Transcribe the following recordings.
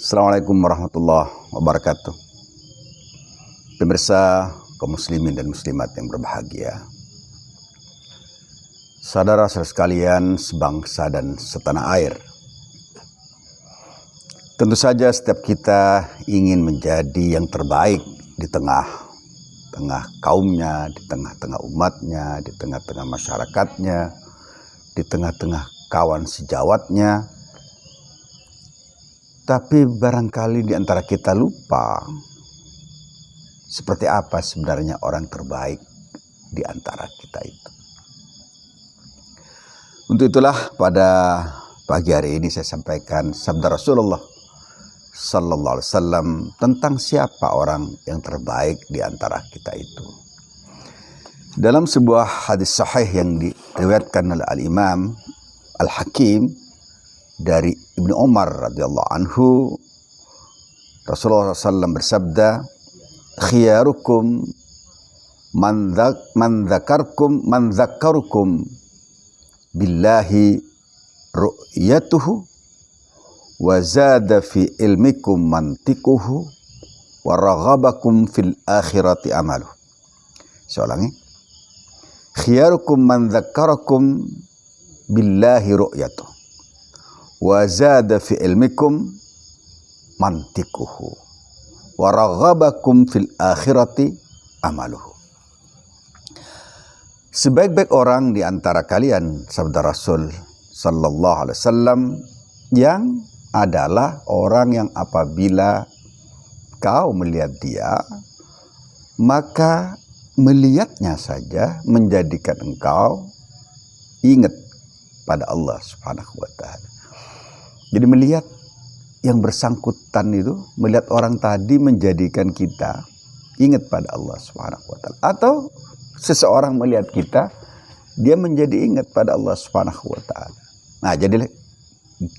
Assalamualaikum warahmatullahi wabarakatuh. Pemirsa kaum muslimin dan muslimat yang berbahagia, saudara-saudara sekalian sebangsa dan setanah air. Tentu saja setiap kita ingin menjadi yang terbaik di tengah-tengah kaumnya, di tengah-tengah umatnya, di tengah-tengah masyarakatnya, di tengah-tengah kawan sejawatnya. Tapi barangkali di antara kita lupa seperti apa sebenarnya orang terbaik di antara kita itu. Untuk itulah pada pagi hari ini saya sampaikan sabda Rasulullah Sallallahu Alaihi Wasallam tentang siapa orang yang terbaik di antara kita itu. Dalam sebuah hadis sahih yang diriwayatkan oleh Al-Imam Al-Hakim dari Ibnu Umar radhiyallahu anhu, Rasulullah SAW bersabda, "Khiyarukum man dzakkarukum billahi ru'yatuhu wa zada fi ilmikum mantiquhu wa raghabakum fil akhirati amaluh." Saya ulangi. Khiyarukum man dzakkarukum billahi ru'yatuhu wa zada fi ilmikum mantiquhu wa raghabakum fil akhirati amaluhu. Sebaik-baik orang di antara kalian, sabda Rasul sallallahu alaihi wasallam, yang adalah orang yang apabila kau melihat dia, maka melihatnya saja menjadikan engkau ingat pada Allah Subhanahu wa taala. Jadi melihat yang bersangkutan itu, melihat orang tadi menjadikan kita ingat pada Allah Subhanahu wa taala. Atau seseorang melihat kita, dia menjadi ingat pada Allah Subhanahu wa taala. Nah, jadi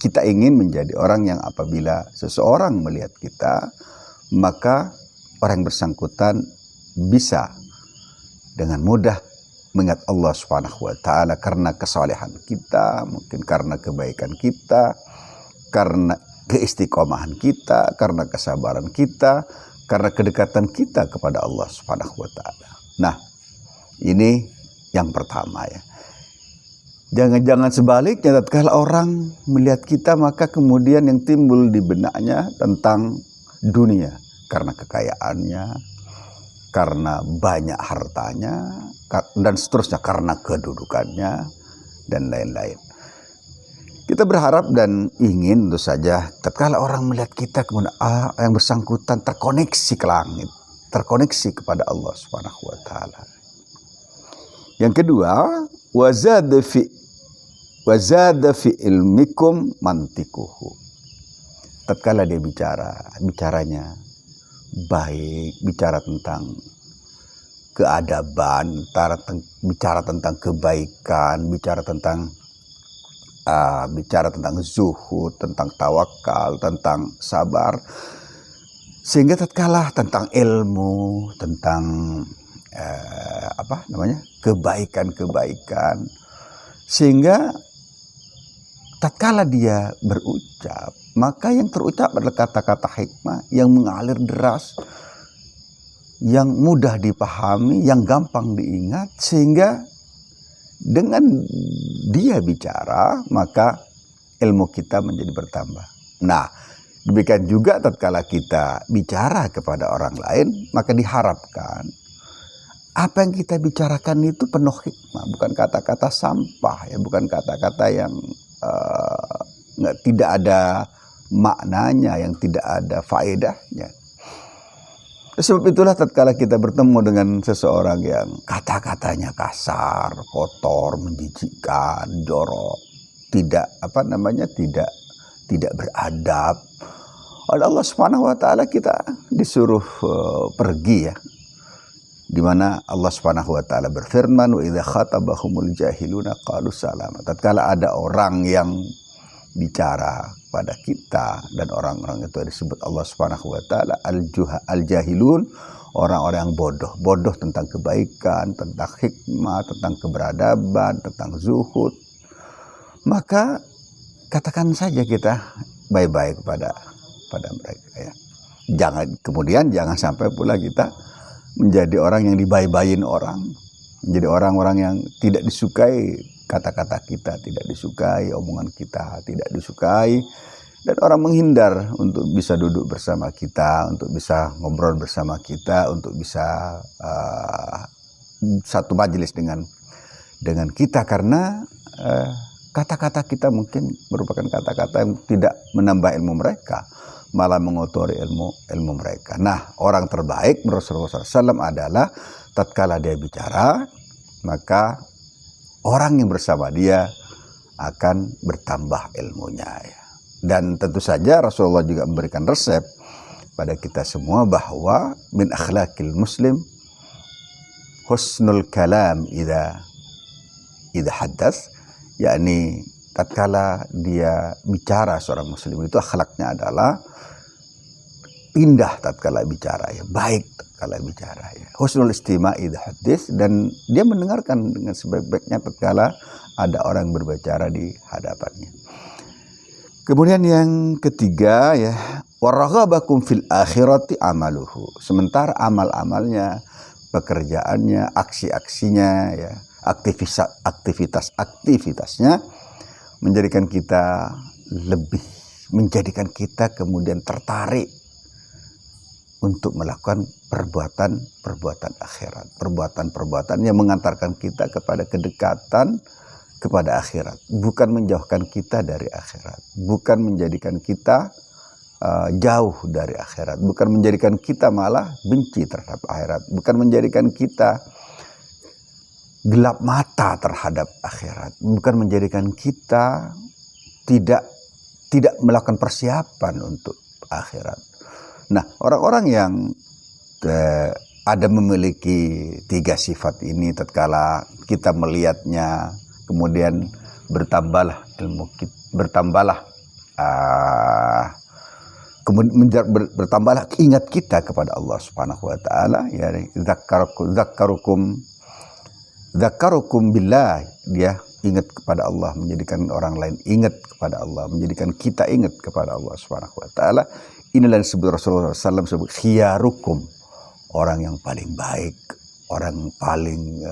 kita ingin menjadi orang yang apabila seseorang melihat kita, maka orang yang bersangkutan bisa dengan mudah mengingat Allah Subhanahu wa taala karena kesalehan kita, mungkin karena kebaikan kita, karena keistiqomahan kita, karena kesabaran kita, karena kedekatan kita kepada Allah Subhanahu wa taala. Nah, ini yang pertama ya. Jangan-jangan sebaliknya, tatkala orang melihat kita maka kemudian yang timbul di benaknya tentang dunia, karena kekayaannya, karena banyak hartanya, dan seterusnya, karena kedudukannya dan lain-lain. Kita berharap dan ingin tentu saja tatkala orang melihat kita kemudian yang bersangkutan terkoneksi ke langit, terkoneksi kepada Allah Subhanahu wa taala. Yang kedua, wazada fi ilmikum mantiquhu. Tatkala dia bicaranya baik, bicara tentang keadaban, bicara tentang kebaikan, bicara tentang zuhud, tentang tawakal, tentang sabar, sehingga tatkala tentang ilmu, tentang kebaikan, sehingga tatkala dia berucap, maka yang terucap adalah kata-kata hikmah yang mengalir deras, yang mudah dipahami, yang gampang diingat, sehingga dengan dia bicara, maka ilmu kita menjadi bertambah. Nah, demikian juga tatkala kita bicara kepada orang lain, maka diharapkan apa yang kita bicarakan itu penuh hikmah, bukan kata-kata sampah, ya, bukan kata-kata yang tidak ada maknanya, yang tidak ada faedahnya. Sebab itulah tatkala kita bertemu dengan seseorang yang kata-katanya kasar, kotor, menjijikkan, jorok, tidak beradab, oleh Allah Subhanahu wa taala kita disuruh pergi ya. Di mana Allah Subhanahu wa taala berfirman, "Wa idza khatabahumul jahiluna qalu salama." Tatkala ada orang yang bicara pada kita dan orang-orang itu disebut Allah Subhanahu wa taala al-jahilun, orang-orang yang bodoh tentang kebaikan, tentang hikmah, tentang keberadaban, tentang zuhud, maka katakan saja kita baik-baik kepada pada mereka ya. Jangan sampai pula kita menjadi orang yang dibayi-bayin orang, menjadi orang-orang yang tidak disukai kata-kata kita, tidak disukai omongan kita, tidak disukai, dan orang menghindar untuk bisa duduk bersama kita, untuk bisa ngobrol bersama kita, untuk bisa satu majelis dengan kita, karena kata-kata kita mungkin merupakan kata-kata yang tidak menambah ilmu mereka, malah mengotori ilmu mereka. Nah, orang terbaik menurut Rasulullah SAW adalah tatkala dia bicara, maka orang yang bersama dia akan bertambah ilmunya ya. Dan tentu saja Rasulullah juga memberikan resep pada kita semua bahwa min akhlaqil muslim husnul kalam idza haddas, yakni tatkala dia bicara, seorang muslim itu akhlaknya adalah indah tatkala bicara ya, baik tatkala bicara ya. Husnul istima' idza hadis, dan dia mendengarkan dengan sebaik-baiknya tatkala ada orang berbicara di hadapannya. Kemudian yang ketiga ya, waraghabakum fil akhirati amaluhu. Sementara amal-amalnya, pekerjaannya, aksi-aksinya ya, aktivitasnya menjadikan kita kemudian tertarik untuk melakukan perbuatan akhirat, perbuatan yang mengantarkan kita kepada kedekatan kepada akhirat, bukan menjauhkan kita dari akhirat, bukan menjadikan kita jauh dari akhirat, bukan menjadikan kita malah benci terhadap akhirat, bukan menjadikan kita gelap mata terhadap akhirat, bukan menjadikan kita tidak melakukan persiapan untuk akhirat. Nah, orang-orang yang ada memiliki tiga sifat ini, tatkala kita melihatnya, kemudian bertambahlah ilmu kita, bertambahlah ingat kita kepada Allah Subhanahu wa taala, ya, dzakkarukum billah, dia ingat kepada Allah, menjadikan orang lain ingat kepada Allah, menjadikan kita ingat kepada Allah Subhanahu wa taala. Inilah yang disebut Rasulullah SAW sebut khiyarukum, orang yang paling baik, orang yang paling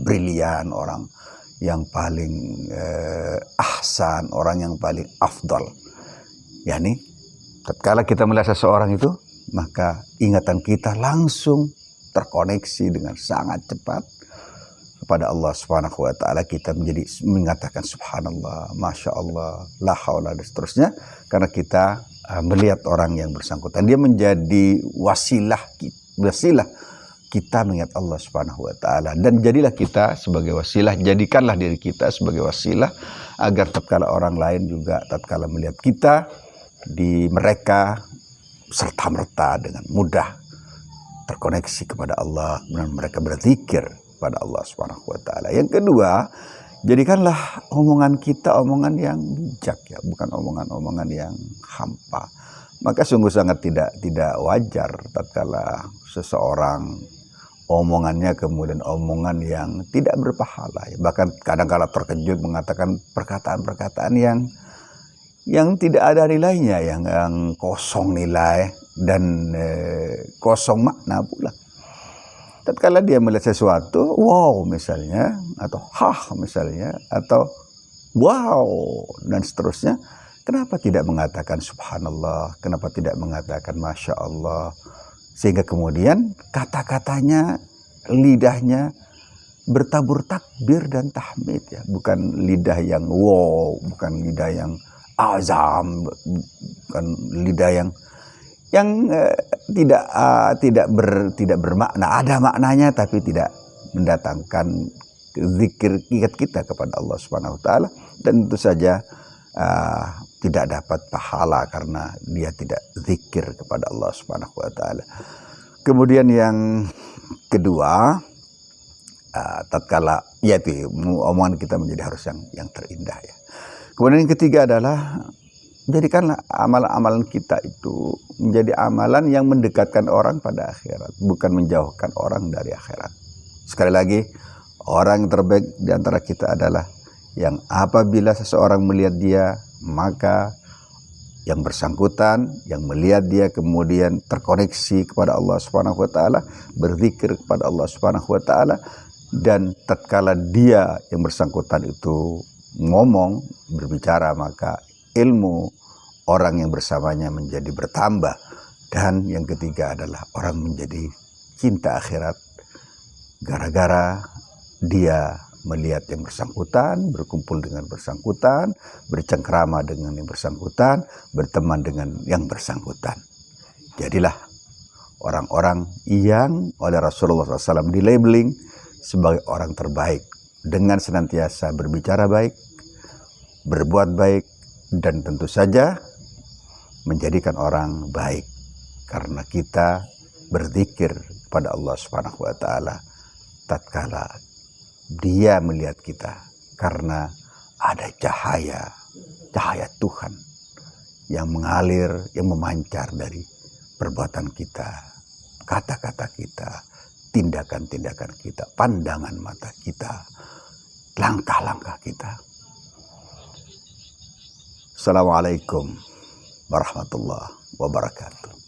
brilian, orang yang paling ahsan, orang yang paling afdal. Yani tatkala kita melihat seseorang itu, maka ingatan kita langsung terkoneksi dengan sangat cepat kepada Allah Subhanahu wa taala. Kita menjadi mengatakan subhanallah, masya Allah, la haula, dan seterusnya, karena kita melihat orang yang bersangkutan. Dia menjadi wasilah kita mengingat Allah Subhanahu wa taala, dan jadilah kita sebagai wasilah, jadikanlah diri kita sebagai wasilah agar tatkala orang lain juga tatkala melihat kita, di mereka serta-merta dengan mudah terkoneksi kepada Allah dan mereka berzikir pada Allah Subhanahu wa taala. Yang kedua, jadikanlah omongan kita omongan yang bijak ya, bukan omongan-omongan yang hampa. Maka sungguh sangat tidak wajar tatkala seseorang omongannya kemudian omongan yang tidak berpahala ya. Bahkan kadang-kala terkejut mengatakan perkataan-perkataan yang tidak ada nilainya, yang kosong nilai dan kosong makna pula. Tatkala dia melihat sesuatu, wow misalnya, atau hah misalnya, atau wow dan seterusnya, kenapa tidak mengatakan subhanallah, kenapa tidak mengatakan masya Allah, sehingga kemudian kata-katanya, lidahnya bertabur takbir dan tahmid ya, bukan lidah yang wow, bukan lidah yang azam, bukan lidah yang tidak bermakna, ada maknanya tapi tidak mendatangkan zikir ingat kita kepada Allah Subhanahu wa taala, dan tentu saja tidak dapat pahala karena dia tidak zikir kepada Allah Subhanahu wa taala. Kemudian yang kedua, tatkala yaitu omongan kita menjadi harus yang terindah ya. Kemudian yang ketiga adalah jadikanlah amalan-amalan kita itu menjadi amalan yang mendekatkan orang pada akhirat, bukan menjauhkan orang dari akhirat. Sekali lagi, orang yang terbaik di antara kita adalah yang apabila seseorang melihat dia, maka yang bersangkutan, yang melihat dia kemudian terkoneksi kepada Allah Subhanahu wa taala, berzikir kepada Allah Subhanahu wa taala, dan tatkala dia yang bersangkutan itu ngomong, berbicara, maka ilmu orang yang bersamanya menjadi bertambah. Dan yang ketiga adalah orang menjadi cinta akhirat gara-gara dia melihat yang bersangkutan, berkumpul dengan bersangkutan, bercengkrama dengan yang bersangkutan, berteman dengan yang bersangkutan. Jadilah orang-orang yang oleh Rasulullah SAW di-labeling sebagai orang terbaik dengan senantiasa berbicara baik, berbuat baik, dan tentu saja menjadikan orang baik karena kita berzikir kepada Allah Subhanahu wa taala tatkala dia melihat kita, karena ada cahaya Tuhan yang mengalir, yang memancar dari perbuatan kita, kata-kata kita, tindakan-tindakan kita, pandangan mata kita, langkah-langkah kita. Assalamualaikum warahmatullahi wabarakatuh.